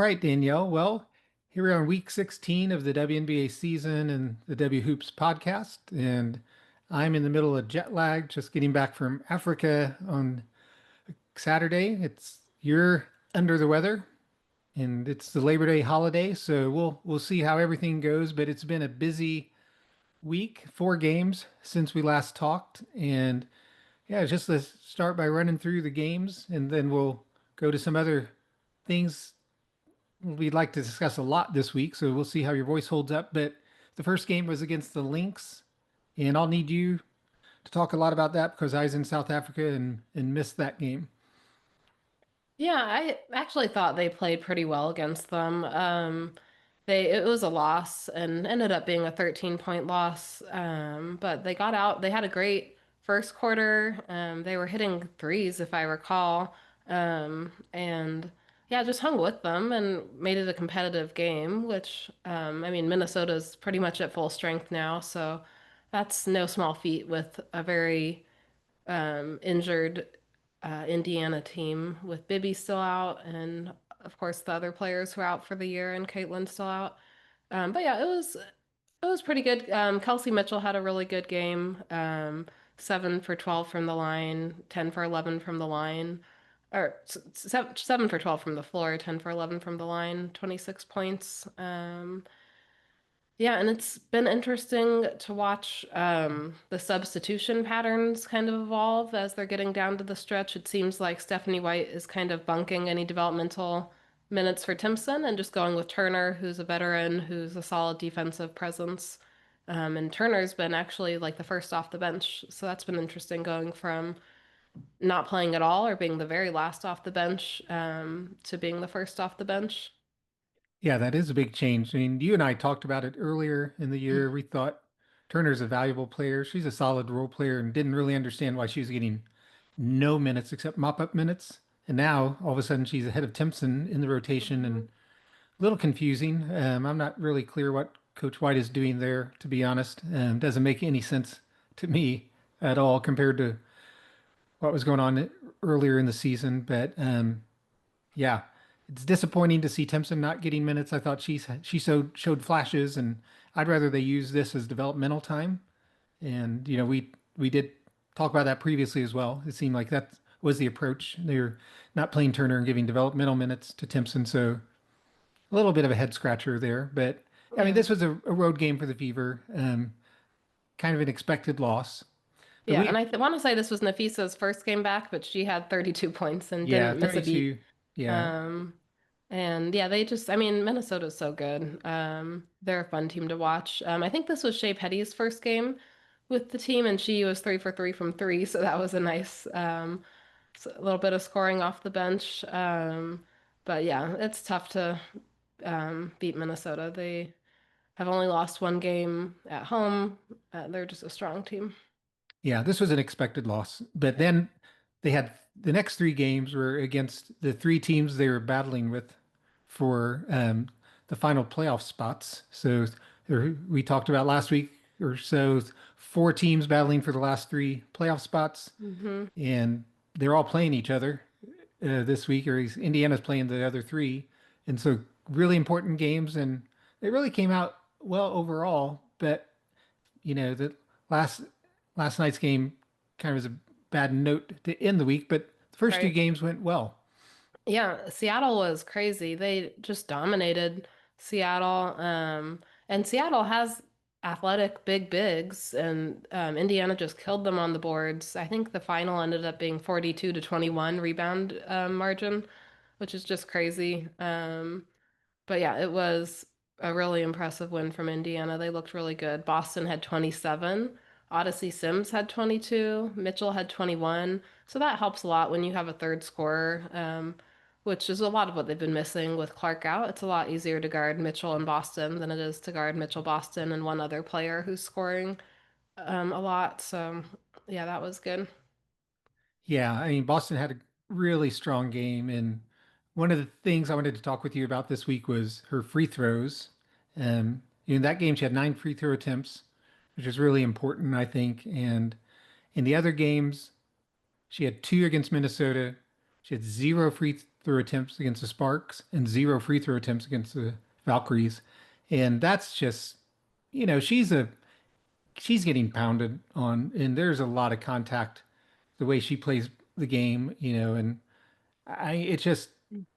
right, Danielle. Well, here we are on week 16 of the WNBA season and the W Hoops podcast. And I'm in the middle of jet lag, just getting back from Africa on Saturday. You're under the weather and it's the Labor Day holiday, so we'll see how everything goes. But it's been a busy week, 4 games since we last talked. And yeah, just let's start by running through the games and then we'll go to some other things we'd like to discuss a lot this week, so we'll see how your voice holds up. But the first game was against the Lynx, and I'll need you to talk a lot about that because I was in South Africa and missed that game. Yeah, I actually thought they played pretty well against them. It was a loss and ended up being a 13-point loss. But they got out. They had a great first quarter. They were hitting threes, if I recall. And yeah, just hung with them and made it a competitive game, which I mean, Minnesota's pretty much at full strength now, so that's no small feat with a very injured Indiana team with Bibby still out, and of course the other players who are out for the year, and Caitlin's still out. But yeah, it was pretty good. Kelsey Mitchell had a really good game. 7 for 12 from the line, 10 for 11 from the line, or 7 for 12 from the floor, 10 for 11 from the line, 26 points. Yeah, and it's been interesting to watch the substitution patterns kind of evolve as they're getting down to the stretch. It seems like Stephanie White is kind of bunking any developmental minutes for Timpson and just going with Turner, who's a veteran, who's a solid defensive presence. And Turner's been actually like the first off the bench. So that's been interesting going from not playing at all or being the very last off the bench to being the first off the bench. Yeah, that is a big change. I mean, you and I talked about it earlier in the year. We thought Turner's a valuable player. She's a solid role player and didn't really understand why she was getting no minutes except mop-up minutes. And now all of a sudden she's ahead of Timpson in the rotation and a little confusing. I'm not really clear what Coach White is doing there, to be honest. Doesn't make any sense to me at all compared to what was going on earlier in the season. But yeah, it's disappointing to see Timpson not getting minutes. I thought showed flashes, and I'd rather they use this as developmental time. And we did talk about that previously as well. It seemed like that was the approach. They're not playing Turner and giving developmental minutes to Timpson, so a little bit of a head scratcher there, but I mean, Yeah. this was a road game for the Fever, kind of an expected loss. But Yeah, and I want to say this was Nafisa's first game back, but she had 32 points and yeah, didn't miss a beat. 32. Yeah, Um, and yeah, I mean, Minnesota's so good. They're a fun team to watch. I think this was Shea Petty's first game with the team, and she was 3 for 3 from three, so that was a nice, a little bit of scoring off the bench. But yeah, it's tough to beat Minnesota. They have only lost one game at home. They're just a strong team. yeah, this was an expected loss. But then they had the next 3 games were against the 3 teams they were battling with for the final playoff spots. So we talked about last week or so, 4 teams battling for the last 3 playoff spots, Hmm. and they're all playing each other this week, or Indiana's playing the other 3, and so really important games, and they really came out well overall. But the last last night's game kind of was a bad note to end the week, but the first two Right. games went well. Yeah, Seattle was crazy. They just dominated Seattle. And Seattle has athletic big bigs, and Indiana just killed them on the boards. I think the final ended up being 42-21 rebound margin, which is just crazy. But yeah, it was a really impressive win from Indiana. They looked really good. Boston had 27. Odyssey Sims had 22. Mitchell had 21. So that helps a lot when you have a third scorer, which is a lot of what they've been missing with Clark out. It's a lot easier to guard Mitchell and Boston than it is to guard Mitchell, Boston, and one other player who's scoring a lot. So yeah, that was good. Yeah, I mean, Boston had a really strong game, and one of the things I wanted to talk with you about this week was her free throws. In that game, she had 9 free throw attempts, which is really important, I think. And in the other games, she had 2 against Minnesota. She had 0 free throw attempts against the Sparks and zero free throw attempts against the Valkyries. And that's just, she's getting pounded on, and there's a lot of contact the way she plays the game, and it's just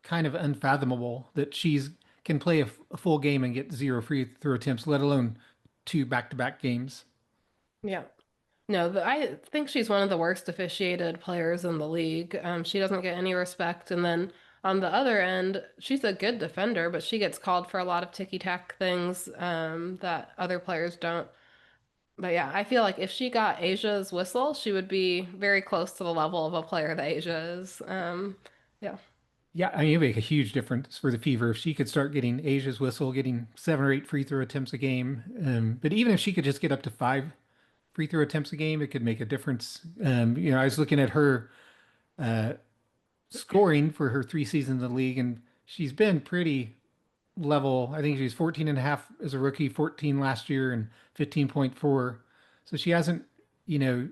kind of unfathomable that she's can play a full game and get zero free throw attempts, let alone two back-to-back games. Yeah. No, I think she's one of the worst officiated players in the league. She doesn't get any respect. And then on the other end, she's a good defender, but she gets called for a lot of ticky-tack things that other players don't. But yeah, I feel like if she got Asia's whistle, she would be very close to the level of a player that Asia is. Yeah. Yeah, I mean, it'd make a huge difference for the Fever if she could start getting Asia's whistle, getting 7 or 8 free throw attempts a game. But even if she could just get up to 5 free throw attempts a game, it could make a difference. I was looking at her uh, scoring for her 3 seasons in the league, and she's been pretty level. I think she's 14 and a half as a rookie, 14 last year, and 15.4. So she hasn't, you know,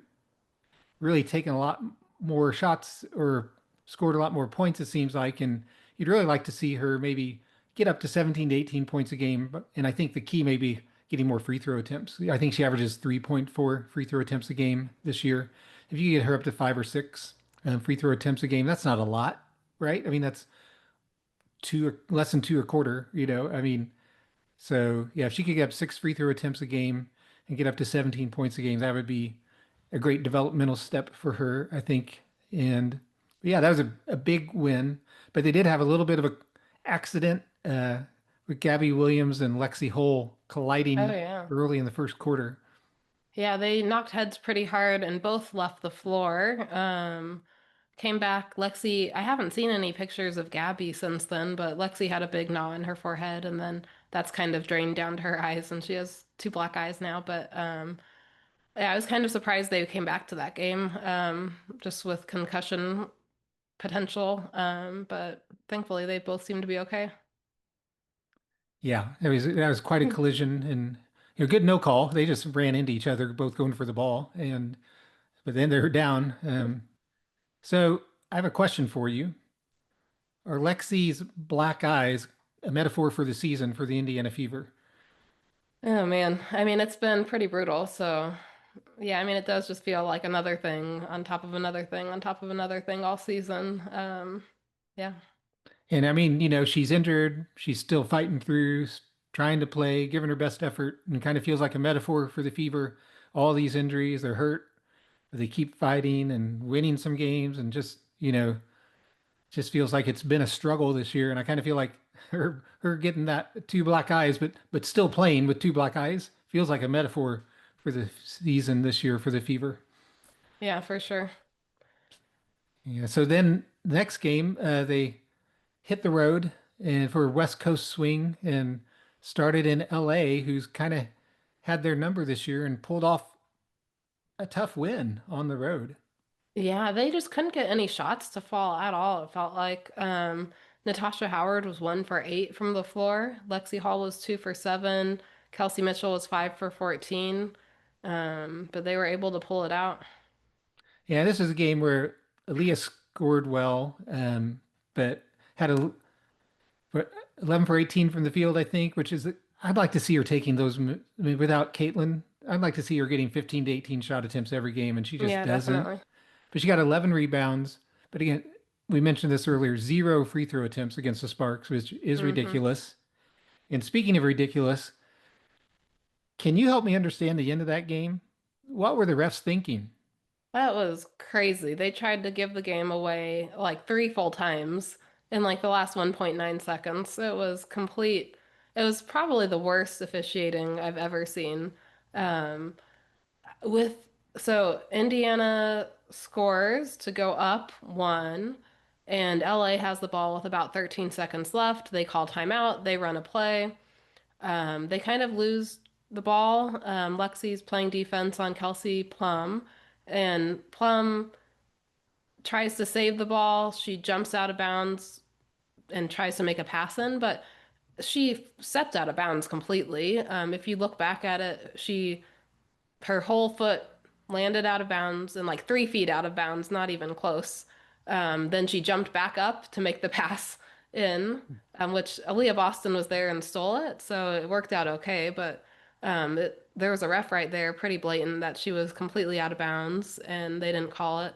really taken a lot more shots or scored a lot more points, it seems like. And you'd really like to see her maybe get up to 17 to 18 points a game. And I think the key may be getting more free throw attempts. I think she averages 3.4 free throw attempts a game this year. If you get her up to 5 or 6 free throw attempts a game, that's not a lot, right? I mean, that's less than two a quarter, I mean, so yeah, if she could get up 6 free throw attempts a game and get up to 17 points a game, that would be a great developmental step for her, I think. And yeah, that was a big win. But they did have a little bit of a accident with Gabby Williams and Lexie Hull Oh colliding yeah. early in the first quarter. Yeah, they knocked heads pretty hard and both left the floor. Came back. Lexi, I haven't seen any pictures of Gabby since then, but Lexi had a big knot in her forehead, and then that's kind of drained down to her eyes, and she has two black eyes now. But yeah, I was kind of surprised they came back to that game, just with concussion potential. But thankfully, they both seem to be okay. Yeah, that was quite a collision and good no call. They just ran into each other, both going for the ball, and but then they're down. So I have a question for you. Are Lexi's black eyes a metaphor for the season for the Indiana Fever? Oh man, I mean, it's been pretty brutal, so. Yeah, I mean, it does just feel like another thing on top of another thing on top of another thing all season. Yeah. And I mean, she's injured. She's still fighting through, trying to play, giving her best effort, and kind of feels like a metaphor for the Fever. All these injuries, they're hurt, but they keep fighting and winning some games, and just feels like it's been a struggle this year. And I kind of feel like her getting that two black eyes, but still playing with two black eyes feels like a metaphor for the season this year for the Fever. Yeah, for sure. Yeah. So then next game, they hit the road and for a West Coast swing and started in LA, who's kind of had their number this year and pulled off a tough win on the road. Yeah, they just couldn't get any shots to fall at all. It felt like Natasha Howard was 1 for 8 from the floor. Lexi Hall was 2 for 7. Kelsey Mitchell was 5 for 14. But they were able to pull it out. Yeah, this is a game where Aaliyah scored well, but had a but 11 for 18 from the field, I think, which is I'd like to see her taking those. I mean, without Caitlin, I'd like to see her getting 15 to 18 shot attempts every game, and she just Yeah, doesn't. definitely. But she got 11 rebounds. But again, we mentioned this earlier, zero free throw attempts against the Sparks, which is Hmm. ridiculous. And speaking of ridiculous, can you help me understand the end of that game? What were the refs thinking? That was crazy. They tried to give the game away like three full times in like the last 1.9 seconds. It was complete. It was probably the worst officiating I've ever seen. Um, with so Indiana scores to go up one, and LA has the ball with about 13 seconds left. They call timeout. They run a play. They kind of lose the ball. Lexi's playing defense on Kelsey Plum, and Plum tries to save the ball. She jumps out of bounds and tries to make a pass in, but she stepped out of bounds completely. If you look back at it, her whole foot landed out of bounds and like 3 feet out of bounds, not even close. Then she jumped back up to make the pass in, which Aaliyah Boston was there and stole it, so it worked out okay. But there was a ref right there, pretty blatant, that she was completely out of bounds, and they didn't call it.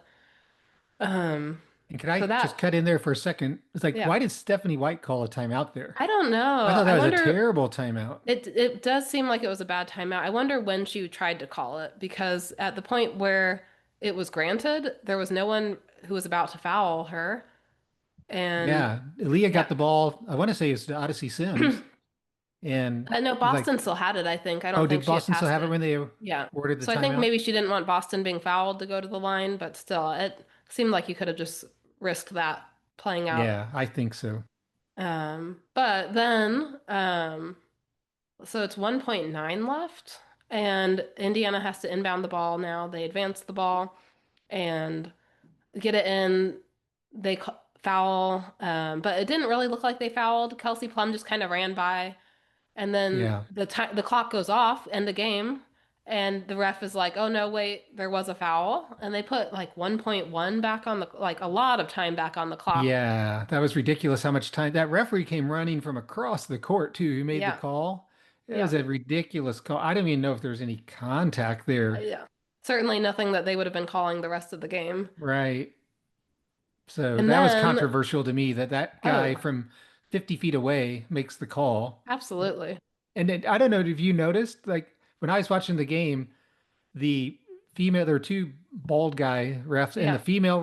Um, And can I so just that, cut in there for a second? It's like, yeah, why did Stephanie White call a timeout there? I don't I know. thought that I was a wonder. terrible timeout. It does seem like it was a bad timeout. I wonder when she tried to call it because at the point where it was granted, there was no one who was about to foul her. And Yeah, Leah got yeah, the ball. I want to say it's to Odyssey Sims, and I know like, Boston still had it, I think. I oh, don't think did she had Boston still passed have it it. when they Yeah. awarded the So I think timeout? maybe she didn't want Boston being fouled to go to the line, but still, it seemed like you could have just risked that playing out. Yeah, I think so. But then, so it's 1.9 left, and Indiana has to inbound the ball now. They advance the ball and get it in. They foul, but it didn't really look like they fouled. Kelsey Plum just kind of ran by. And then Yeah, the clock goes off, end the game, and the ref is like, "Oh no, wait, there was a foul." And they put like 1.1 back on the like a lot of time back on the clock. yeah, that was ridiculous how much time that referee came running from across the court too, who made the Yeah. call. It was Yeah. a ridiculous call. I don't even know if there was any contact there. Yeah. Certainly nothing that they would have been calling the rest of the game. Right. So And that was then, controversial to me that that guy oh, from 50 feet away makes the call. absolutely. And then, I don't know if you noticed, like when I was watching the game, the there were two bald guy refs, and Yeah. the female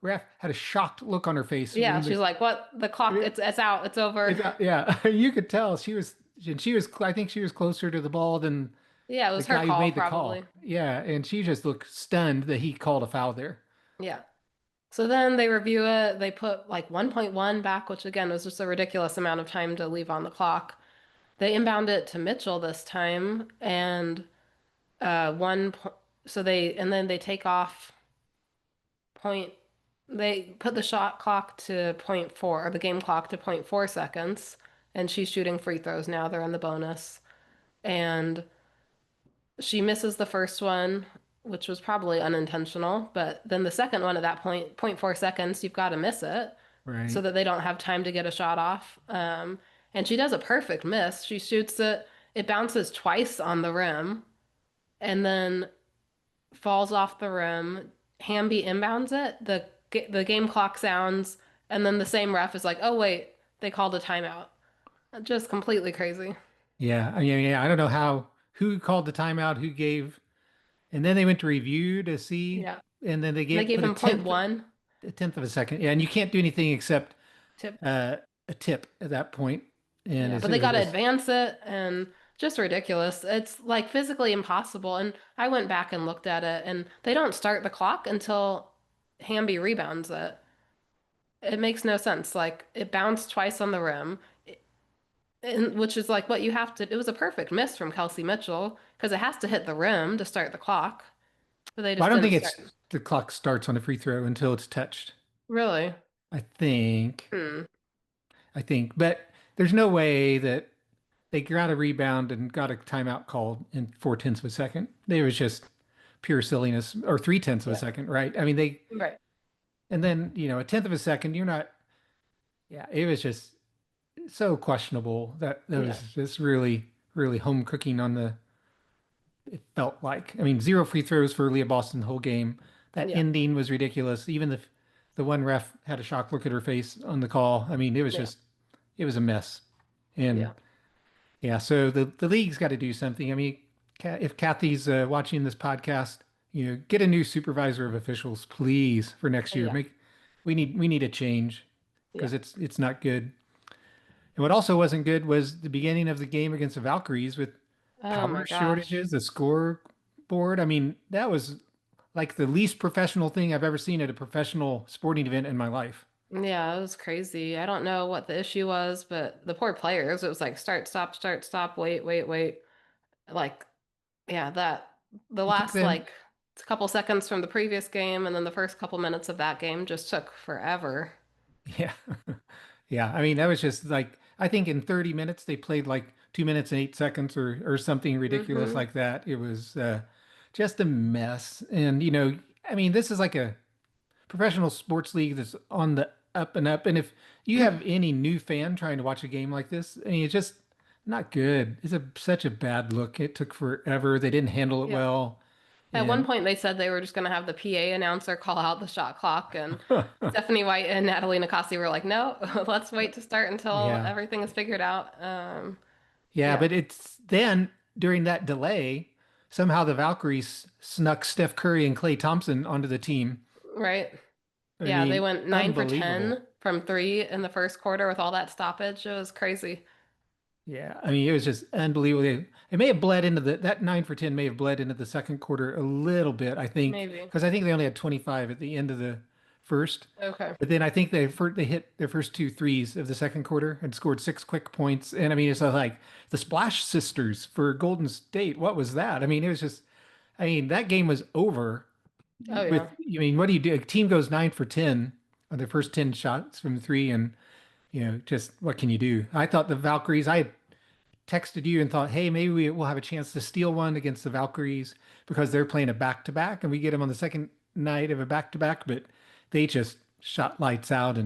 ref had a shocked look on her face Yeah. when She's like, "What? The clock, it's out. It's over." yeah, you could tell I think she was closer to the ball than Yeah, it the was her guy who call, made the probably. call. Yeah, and she just looked stunned that he called a foul there. Yeah. So then they review it. They put like 1.1 back, which again was just a ridiculous amount of time to leave on the clock. They inbound it to Mitchell this time, and one po so they and then they take off point. They put the shot clock to point four, or the game clock to point 4 seconds, and she's shooting free throws now. They're in the bonus, and she misses the first one, which was probably unintentional. But then the second one at that point, point 0.4 seconds, you've got to miss it so Right. that they don't have time to get a shot off. And she does a perfect miss. She shoots it. It bounces twice on the rim and then falls off the rim. Hamby inbounds it. The game clock sounds, and then the same ref is like, "Oh wait, they called a timeout." Just completely crazy. Yeah. I mean, yeah, I don't know who called the timeout, who gave, and then they went to review to see, Yeah, and then they they gave gave put him point one a tenth of a second. Yeah, and you can't do anything except tip. uh, a tip at that point. And Yeah, it's, but it they was got to just, advance it and just ridiculous. It's like physically impossible. And I went back and looked at it, and they don't start the clock until Hamby rebounds it. It makes no sense. Like it bounced twice on the rim, and which is like what you have to. It was a perfect miss from Kelsey Mitchell because it has to hit the rim to start the clock, but they well, I just don't didn't think start. it's the clock starts on a free throw until it's touched. Really? I think, Hmm. but there's no way that they got a rebound and got a timeout called in 4/10 of a second. It was just pure silliness, or 3/10 of a Yeah. second, right? I mean, Right. and then, a tenth of a second, you're not, yeah, it was just so questionable that there Yeah. was just really, really home cooking on it felt like. I mean, zero free throws for Leah Boston the whole game. That Yeah. ending was ridiculous. Even the one ref had a shocked look at her face on the call. I mean, Yeah. it was a mess. And Yeah. yeah, so the league's got to do something. I mean, if Kathy's watching this podcast, get a new supervisor of officials, please, for next year. Yeah. We need a change because Yeah. it's not good. And what also wasn't good was the beginning of the game against the Valkyries with Oh power my gosh. shortages, the scoreboard. I mean, that was like the least professional thing I've ever seen at a professional sporting event in my life. Yeah, it was crazy. I don't know what the issue was, but the poor players, it was like start, stop, wait, wait, wait. Like, yeah, that the It took last them, like couple seconds from the previous game and then the first couple minutes of that game just took forever. yeah. Yeah, I mean, that was just like I think in 30 minutes they played like 2 minutes and 8 seconds or something ridiculous Hmm. like that. It was just a mess. And I mean, this is like professional sports league that's on the up and up. And if you have any new fan trying to watch a game like this, I mean, it's just not good. It's such a bad look. It took forever. They didn't handle it Yeah. well. At one And point, they said they were just going to have the PA announcer call out the shot clock, and Stephanie White and Natalie Nakasi were like, "No, let's wait to start until yeah. everything is figured out." Yeah, Yeah, but it's then during that delay, somehow the Valkyries snuck Steph Curry and Klay Thompson onto the team. right. I Yeah, they mean, went 9 for 10 unbelievable. from three in the first quarter with all that stoppage. It was crazy. Yeah, I mean, it was just unbelievable. It may have bled into that 9 for 10 may have bled into the second quarter a little bit, I think, Maybe. because I think they only had 25 at the end of the first. Okay. But then I think they hit their first two threes of the second quarter and scored 6 quick points. And I mean, it's like the Splash Sisters for Golden State. What was that? I mean, it was just, I mean, that game was over Oh with, yeah. I mean, what do you do? A team goes 9 for 10 on their first 10 shots from three, and just what can you do? I thought the Valkyries, I had texted you and thought, hey, maybe we'll have a chance to steal one against the Valkyries because they're playing a back-to-back and we get them on the second night of a back-to-back, but they just shot lights out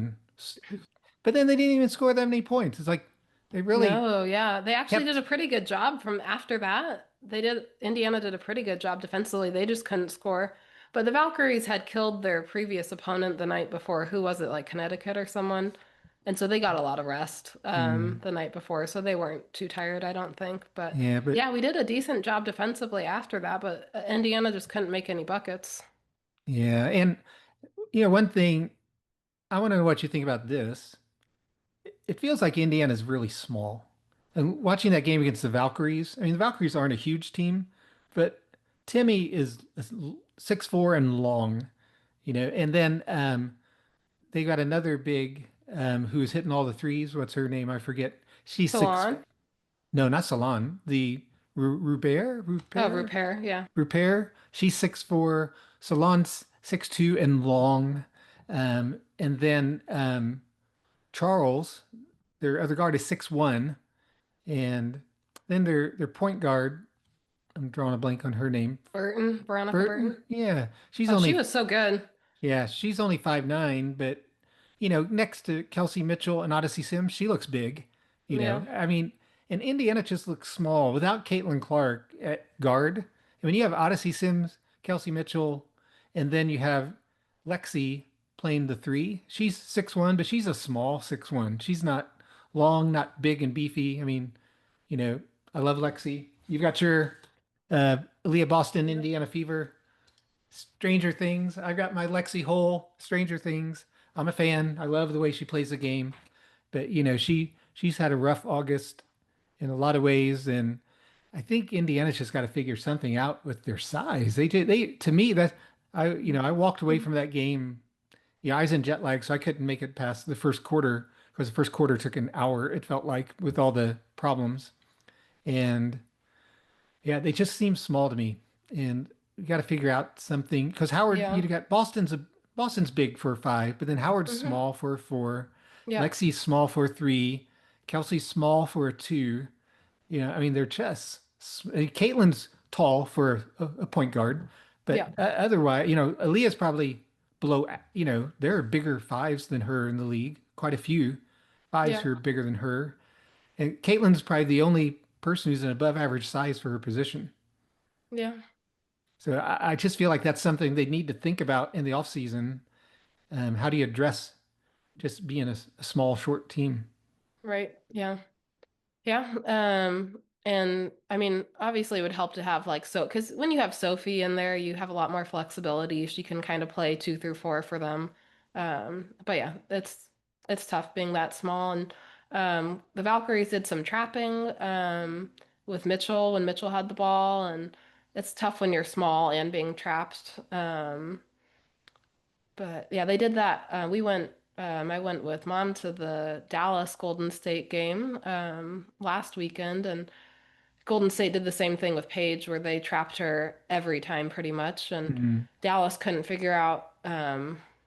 but then they didn't even score that many points. It's like they really No, yeah. They actually did kept a pretty good job from after that. Indiana did a pretty good job defensively. They just couldn't score. But the Valkyries had killed their previous opponent the night before. Who was it, like Connecticut or someone? And so they got a lot of rest mm, the night before. So they weren't too tired, I don't think. But yeah, but yeah, we did a decent job defensively after that, but Indiana just couldn't make any buckets. yeah. And one thing I want to know what you think about this. It feels like Indiana's really small. And watching that game against the Valkyries, I mean, the Valkyries aren't a huge team, but Timmy is 6'4" and long, and then they got another big who's hitting all the threes. What's her name? I forget. She's six. Salon. No, not Salon. The Oh, repair. Yeah. Rupert. She's 6'4". Salon's 6'2" and long. And then Charles, their other guard, is 6'1", and then their point guard, I'm drawing a blank on her name. Burton, Veronica Burton, Burton. yeah, she's Oh, she only was so good. yeah, she's only 5'9", but next to Kelsey Mitchell and Odyssey Sims, she looks big. Yeah. I mean, and Indiana just looks small without Caitlin Clark at guard. I mean, you have Odyssey Sims, Kelsey Mitchell, and then you have Lexie playing the three. She's 6'1", but she's a small 6'1". She's not long, not big and beefy. I mean, you know, I love Lexie. You've got your Leah Boston, Indiana Fever. Stranger Things. I've got my Lexi Hole, Stranger Things. I'm a fan. I love the way she plays the game. But she's had a rough August in a lot of ways, and I think Indiana's just got to figure something out with their size. They to me that I walked away from that game. Yeah, I was in jet lag, so I couldn't make it past the first quarter because the first quarter took an hour. It felt like with all the problems, and yeah, they just seem small to me, and we got to figure out something because Howard, Yeah. got Boston's big for a five, but then Howard's Hmm. small for a four, Yeah. Lexi's small for a three, Kelsey's small for a two. I mean they're chess. Caitlin's tall for a point guard, but Yeah. otherwise, Aaliyah's probably below. There are bigger fives than her in the league. Quite a few fives Yeah. who are bigger than her, and Caitlin's probably the only person who's an above average size for her position. Yeah. So I just feel like that's something they need to think about in the offseason. How do you address just being a small, short team? Right. Yeah. Yeah. And I mean, obviously it would help to have like so because when you have Sophie in there, you have a lot more flexibility. She can kind of play 2 through 4 for them. But yeah, it's tough being that small. And the Valkyries did some trapping with Mitchell when Mitchell had the ball, and it's tough when you're small and being trapped. But yeah, they did that. I went with mom to the Dallas Golden State game last weekend, and Golden State did the same thing with Paige, where they trapped her every time pretty much, and Mm, Dallas couldn't figure out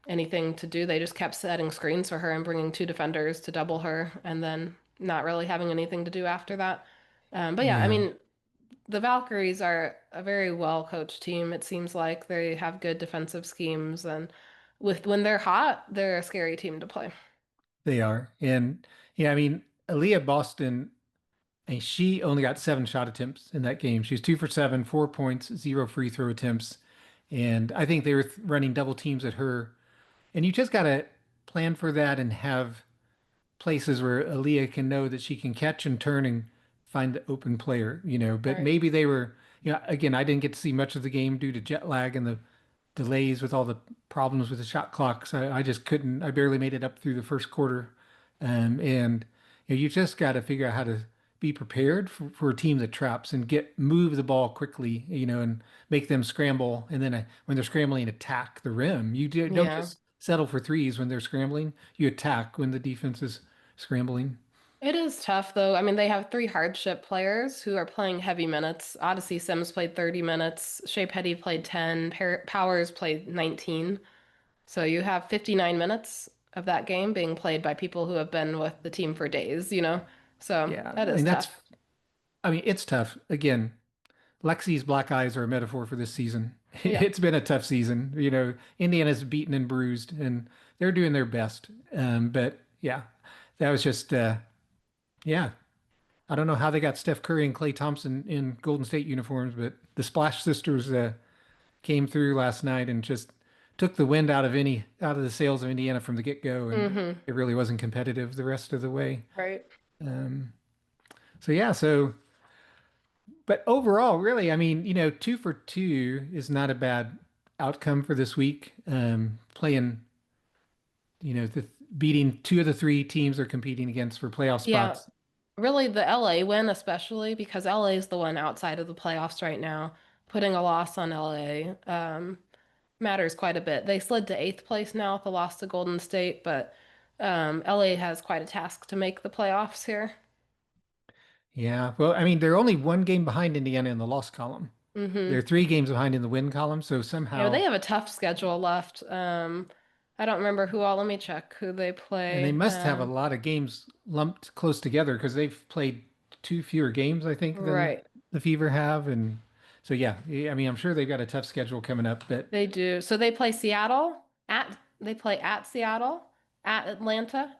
anything to do. They just kept setting screens for her and bringing two defenders to double her, and then not really having anything to do after that. But yeah, I yeah. mean, the Valkyries are a very well coached team. It seems like they have good defensive schemes, and with when they're hot, they're a scary team to play. They are. And yeah, I mean, Aaliyah Boston, and she only got 7 shot attempts in that game. She was 2 for 7, 4 points, 0 free throw attempts. And I think they were running double teams at her. And you just got to plan for that and have places where Aaliyah can know that she can catch and turn and find the open player, But Right. maybe they were, again, I didn't get to see much of the game due to jet lag and the delays with all the problems with the shot clocks. I just couldn't, I barely made it up through the first quarter. And you just got to figure out how to be prepared for a team that traps and move the ball quickly, and make them scramble. And then when they're scrambling, attack the rim. Don't Yeah. just settle for threes when they're scrambling. You attack when the defense is scrambling. It is tough though. I mean, they have three hardship players who are playing heavy minutes. Odyssey Sims played 30 minutes. Shea Petty played 10. Powers played 19. So you have 59 minutes of that game being played by people who have been with the team for days, you know? So Yeah, that I is mean tough. I mean it's tough. Again, Lexie's black eyes are a metaphor for this season. Yeah. It's been a tough season. Indiana's beaten and bruised, and they're doing their best. But yeah, that was just yeah. I don't know how they got Steph Curry and Klay Thompson in Golden State uniforms, but the Splash Sisters came through last night and just took the wind out of the sails of Indiana from the get-go, and Mm-hmm. it really wasn't competitive the rest of the way. Right. Um, so yeah, but overall, really, I mean, 2 for 2 is not a bad outcome for this week. Playing, beating two of the three teams they're competing against for playoff Yeah. spots. Really, the LA win, especially because LA is the one outside of the playoffs right now. Putting a loss on LA matters quite a bit. They slid to eighth place now with a loss to Golden State, but LA has quite a task to make the playoffs here. Yeah, well, I mean, they're only 1 game behind Indiana in the loss column. They're Hmm. 3 games behind in the win column. So Yeah, but they somehow, have a tough schedule left. I don't remember who all. Let me check who they and they play. must have a lot of games lumped close together because they've played 2 fewer games, I think, than Right. the Fever have. And so, yeah, I mean, I'm sure they've got a tough schedule coming up, but They do. So they play Seattle they play at Seattle, at Atlanta,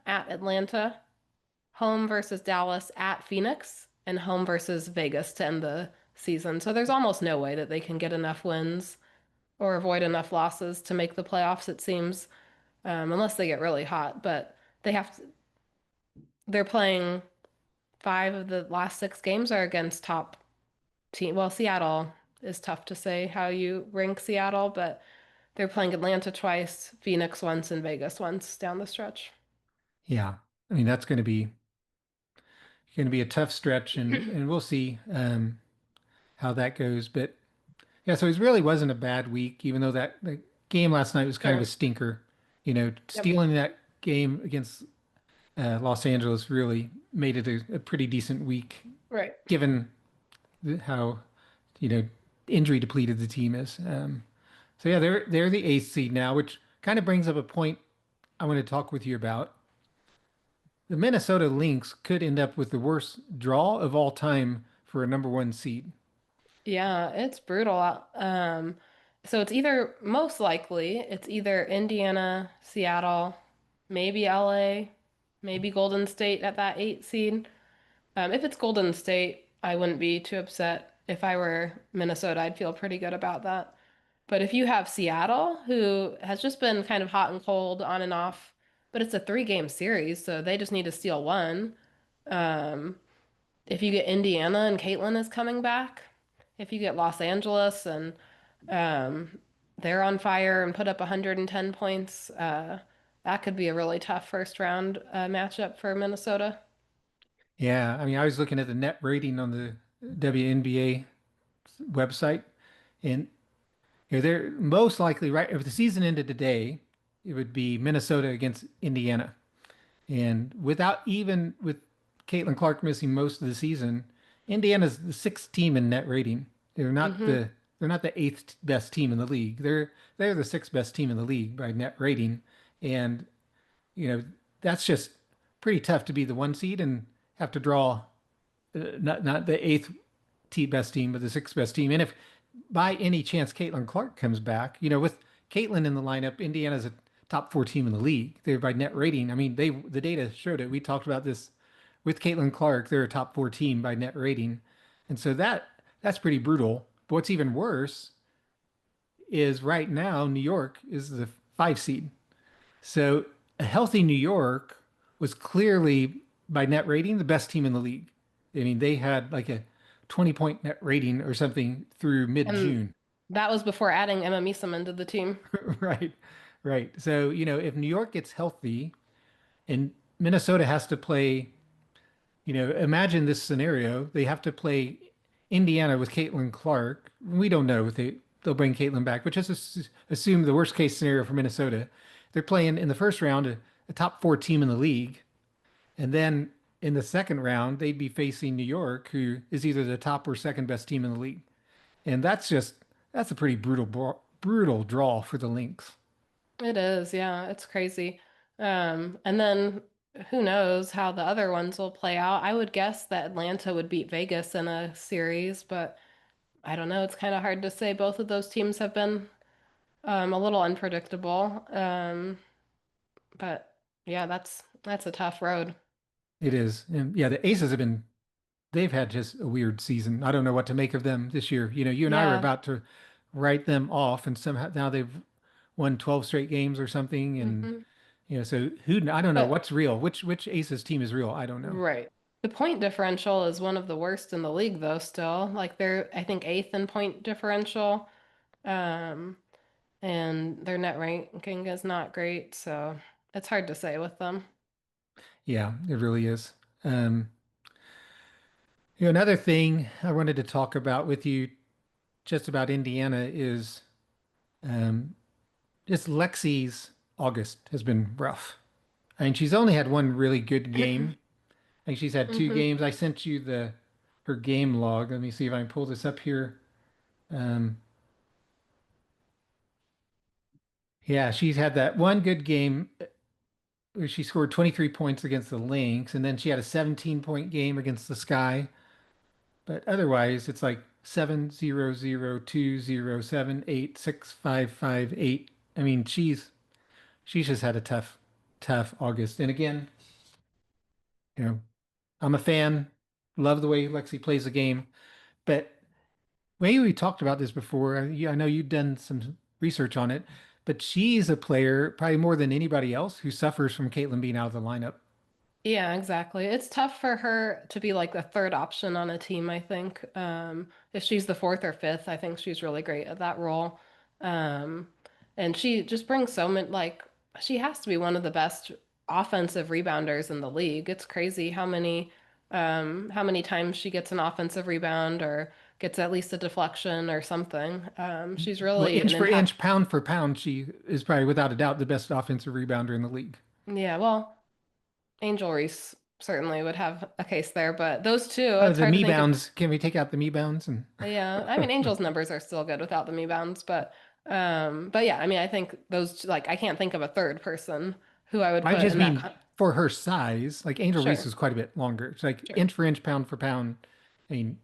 home versus Dallas, at Phoenix, and home versus Vegas to end the season. So there's almost no way that they can get enough wins or avoid enough losses to make the playoffs, it seems, unless they get really hot. But they have to, they're playing five of the last six games are against top team. Well, Seattle is tough to say how you rank Seattle, but they're playing Atlanta twice, Phoenix once, and Vegas once down the stretch. yeah, I mean, that's going to be a tough stretch, and we'll see how that goes. But yeah, so it really wasn't a bad week, even though that the game last night was kind of a Sure. stinker. Yep. Stealing that game against Los Angeles really made it a pretty decent week, Right. given how you know injury depleted the team is. So yeah, they're the eighth seed now, which kind of brings up a point I want to talk with you about. The Minnesota Lynx could end up with the worst draw of all time for a number 1 seed. Yeah, it's brutal. So it's either most likely it's either Indiana, Seattle, maybe LA, maybe Golden State at that eight seed. If it's Golden State, I wouldn't be too upset. If I were Minnesota, I'd feel pretty good about that. But if you have Seattle, who has just been kind of hot and cold on and off, but it's a three-game series, so they just need to steal one. Um, if you get Indiana and Caitlin is coming back, if you get Los Angeles and um, they're on fire and put up 110 points, that could be a really tough first round matchup for Minnesota. Yeah, I mean, I was looking at the net rating on the WNBA website, and they're most likely right. If the season ended today, it would be Minnesota against Indiana, and with Caitlin Clark missing most of the season, Indiana's the 6th team in net rating. Hmm. They're not the 8th best team in the league. They're the 6th best team in the league by net rating, and you know that's just pretty tough to be the 1 seed and have to draw not the 8th best team, but the 6th best team. And if by any chance Caitlin Clark comes back, with Caitlin in the lineup, Indiana's a top four team in the league. They're by net rating. I mean, the data showed it. We talked about this with Caitlin Clark. They're a top four team by net rating, and so that's pretty brutal. But what's even worse is right now New York is the five seed. So a healthy New York was clearly by net rating the best team in the league. I mean, they had like a 20-point net rating or something through And mid-June. that was before adding Emma Meesum into the team. Right. Right. So, if New York gets healthy and Minnesota has to play, imagine this scenario. They have to play Indiana with Caitlin Clark. We don't know if they'll bring Caitlin back, but just assume the worst case scenario for Minnesota. They're playing in the first round a top four team in the league. And then in the second round, they'd be facing New York, who is either the top or second best team in the league. And that's a pretty brutal draw for the Lynx. It is, yeah, it's crazy. And then who knows how the other ones will play out. I would guess that Atlanta would beat Vegas in a series, but I don't know. It's kind of hard to say. Both of those teams have been a little unpredictable. But yeah, that's a tough road. It is. And yeah, the Aces they've had just a weird season. I don't know what to make of them this year. You and I were Yeah. about to write them off, and somehow now they've won 12 straight games or something. And, Hmm. so I don't know But what's real. Which Aces team is real? I don't know. right. The point differential is one of the worst in the league, though, still. Like they're, I think, eighth in point differential. Um, and their net ranking is not great, so it's hard to say with them. Yeah, it really is. Um, another thing I wanted to talk about with you just about Indiana is um, just Lexie's August has been rough. I mean, she's only had one really good game. I think she's had two Hmm. games. I sent you the her game log. Let me see if I can pull this up here. Um, yeah, she's had that one good game where she scored 23 points against the Lynx, and then she had a 17-point game against the Sky. But otherwise, it's like 7-0-0-2-0-7-8-6-5-5-8. I mean, she's just had a tough August. And again, you know, I'm a fan, love the way Lexi plays the game, but maybe we talked about this before. I know you've done some research on it, but she's a player probably more than anybody else who suffers from Caitlin being out of the lineup. Yeah, exactly. It's tough for her to be like the third option on a team, I think. If she's the fourth or fifth, I think she's really great at that role. Um, and she just brings so many, like, she has to be one of the best offensive rebounders in the league. It's crazy how many times she gets an offensive rebound or gets at least a deflection or something. She's Well, really inch an for impact. inch, pound for pound, she is probably without a doubt the best offensive rebounder in the league. Yeah, well, Angel Reese certainly would have a case there, but those two, Oh, it's the hard to me think of. bounds. Can we take out the me bounds? And Yeah, I mean, Angel's numbers are still good without the me bounds, but yeah, I mean, I think those like I can't think of a third person who I would I put just in that. mean for her size, like Angel Reese Sure, is quite a bit longer. It's like sure, inch for inch, pound for pound. I mean,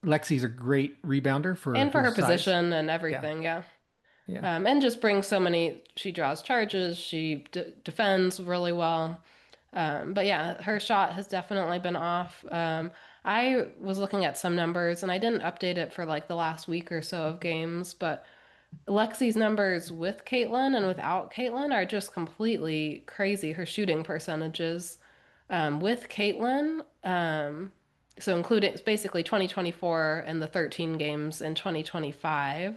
Lexi's a great rebounder for and for her her size. position and Yeah, everything, yeah. yeah. And just brings so many. She draws charges. She defends really well. But yeah, her shot has definitely been off. I was looking at some numbers and I didn't update it for like the last week or so of games, but Lexi's numbers with Caitlyn and without Caitlyn are just completely crazy. Her shooting percentages with Caitlyn, so including it's basically 2024 and the 13 games in 2025.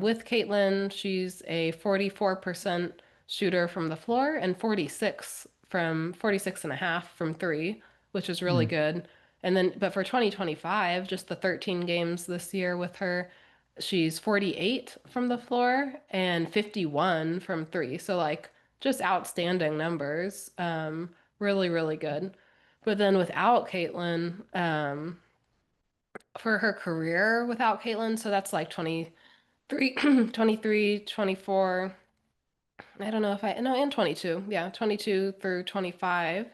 With Caitlyn, she's a 44% shooter from the floor and 46 and a half from three, which is really Mm, good. And then, but for 2025, just the 13 games this year with her, she's 48 from the floor and 51 from three. So like just outstanding numbers. Really, really good. But then without Caitlyn, for her career without Caitlyn, so that's like 23, 23, 24. I don't know if I, no, and 22. Yeah, 22 through 25.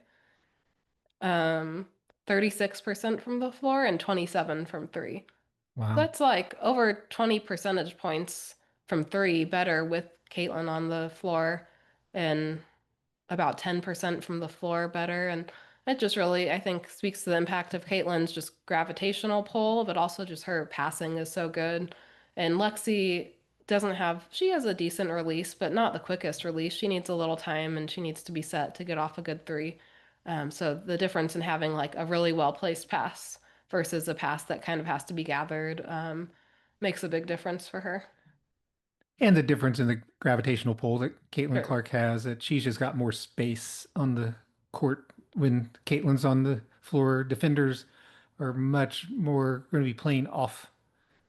Um, 36% from the floor and 27 from three. wow. That's like over 20 percentage points from three better with Caitlin on the floor, and about 10% from the floor better. And it just really, I think, speaks to the impact of Caitlin's just gravitational pull, but also just her passing is so good. And Lexie doesn't have, she has a decent release, but not the quickest release. She needs a little time and she needs to be set to get off a good three. So the difference in having like a really well placed pass versus a pass that kind of has to be gathered makes a big difference for her. And the difference in the gravitational pull that Caitlin Sure. Clark has, that she's just got more space on the court when Caitlin's on the floor. Defenders are much more going to be playing off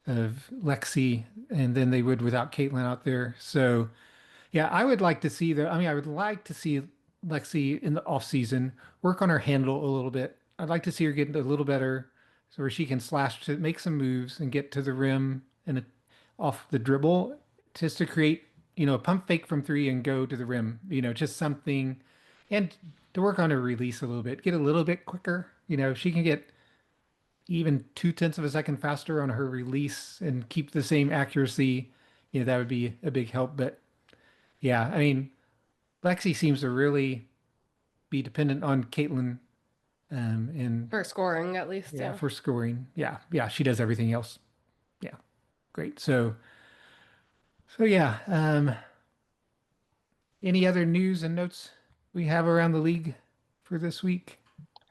of Lexie and then they would without Caitlin out there. So yeah, I would like to see the. I mean, I would like to see Lexi in the off season work on her handle a little bit. I'd like to see her get a little better, so where she can slash to make some moves and get to the rim and off the dribble, just to create, a pump fake from three and go to the rim. Just something, and to work on her release a little bit, get a little bit quicker. If she can get even 2/10 of a second faster on her release and keep the same accuracy, that would be a big help. But yeah, I mean. Lexi seems to really be dependent on Caitlin, and For scoring, at least, yeah, yeah. for scoring. Yeah, yeah, she does everything else. Yeah, great. So yeah. Any other news and notes we have around the league for this week?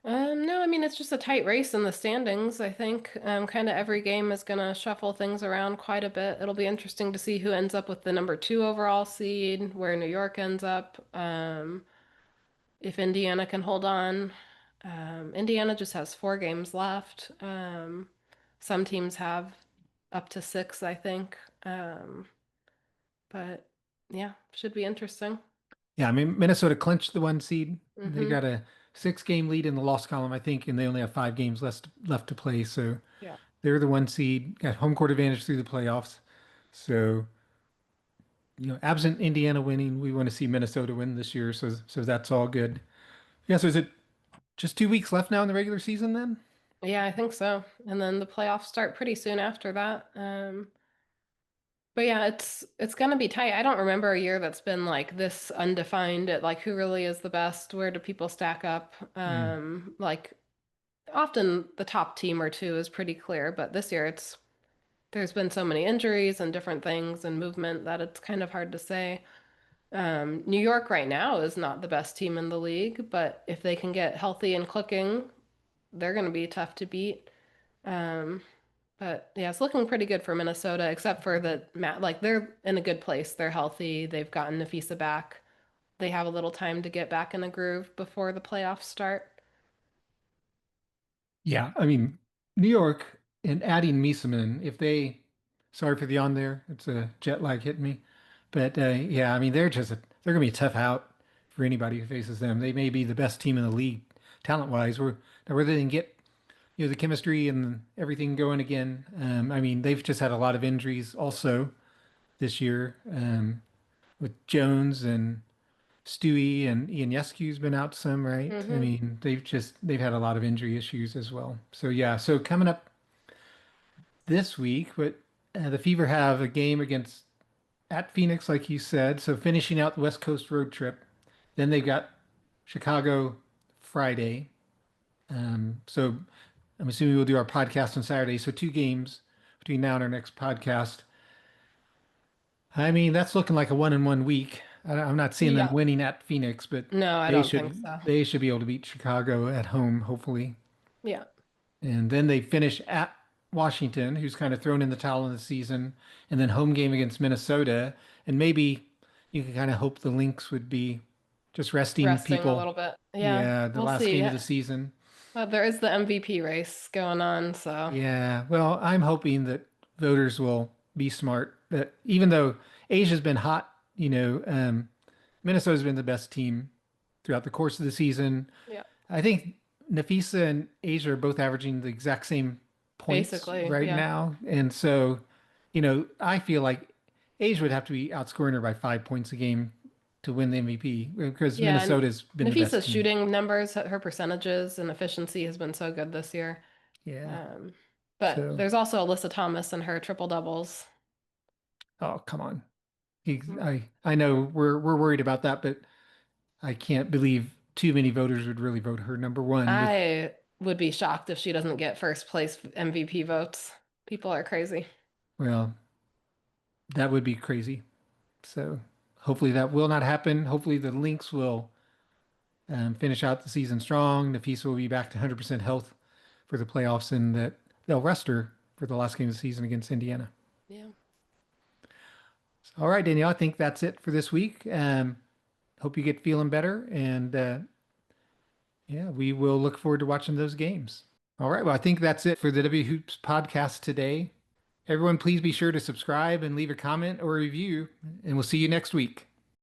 No, I mean it's just a tight race in the standings. I think kind of every game is gonna shuffle things around quite a bit. It'll be interesting to see who ends up with the number two overall seed, where New York ends up, if Indiana can hold on. Indiana just has 4 games left. Some teams have up to six, I think. But yeah, should be interesting. Yeah, I mean Minnesota clinched the 1 seed. They Mm-hmm. got a 6 game lead in the loss column, I think, and they only have 5 games left to play. So Yeah. they're the 1 seed, got home court advantage through the playoffs. So absent Indiana winning, we want to see Minnesota win this year. So that's all good. Yeah, so is it just 2 weeks left now in the regular season then? Yeah, I think so. And then the playoffs start pretty soon after that. But yeah, it's gonna be tight. I don't remember a year that's been like this undefined at like who really is the best, where do people stack up? Mm. Like often the top team or two is pretty clear, but this year there's been so many injuries and different things and movement that it's kind of hard to say. New York right now is not the best team in the league, but if they can get healthy and clicking, they're gonna be tough to beat. Um, but yeah, it's looking pretty good for Minnesota, except for like they're in a good place. They're healthy. They've gotten Nafisa back. They have a little time to get back in the groove before the playoffs start. Yeah, I mean, New York and adding Miesemann, sorry for the on there, it's a jet lag hitting me. But yeah, I mean, they're going to be a tough out for anybody who faces them. They may be the best team in the league talent-wise, where they can get, the chemistry and everything going again. I mean, they've just had a lot of injuries also this year, with Jones and Stewie and Ian Yescu's been out some, right? I Mm-hmm. mean, they've had a lot of injury issues as well. So yeah, so coming up this week, but the Fever have a game against at Phoenix, like you said. So finishing out the West Coast road trip, then they've got Chicago Friday. So I'm assuming we'll do our podcast on Saturday. So 2 games between now and our next podcast. I mean, that's looking like a 1-1 week. I'm not seeing them Yeah. winning at Phoenix, but No, I don't think so. they should be able to beat Chicago at home, hopefully. Yeah. And then they finish at Washington, who's kind of thrown in the towel in the season, and then home game against Minnesota. And maybe you can kind of hope the Lynx would be just resting Resting a people. little bit. Yeah, Yeah, the we'll last see. game of the season. There is the MVP race going on, so Yeah, well, I'm hoping that voters will be smart. That even though Asia's been hot, Minnesota's been the best team throughout the course of the season. yeah, I think Nafisa and Asia are both averaging the exact same points basically, right yeah. now. And so, I feel like Asia would have to be outscoring her by 5 points a game to win the MVP because Yeah, and Minnesota's been the best Nafisa's team. shooting numbers, her percentages and efficiency has been so good this year. Yeah. Um, but So, there's also Alyssa Thomas and her triple doubles. Oh, come on. I know we're worried about that, but I can't believe too many voters would really vote her number one with, I would be shocked if she doesn't get first place MVP votes. People are crazy. well, that would be crazy. So hopefully that will not happen. Hopefully the Lynx will finish out the season strong. Nafisa will be back to 100% health for the playoffs and that they'll rest her for the last game of the season against Indiana. Yeah. All right, Danielle, I think that's it for this week. Hope you get feeling better. And yeah, we will look forward to watching those games. All right. Well, I think that's it for the W Hoops podcast today. Everyone, please be sure to subscribe and leave a comment or review, and we'll see you next week.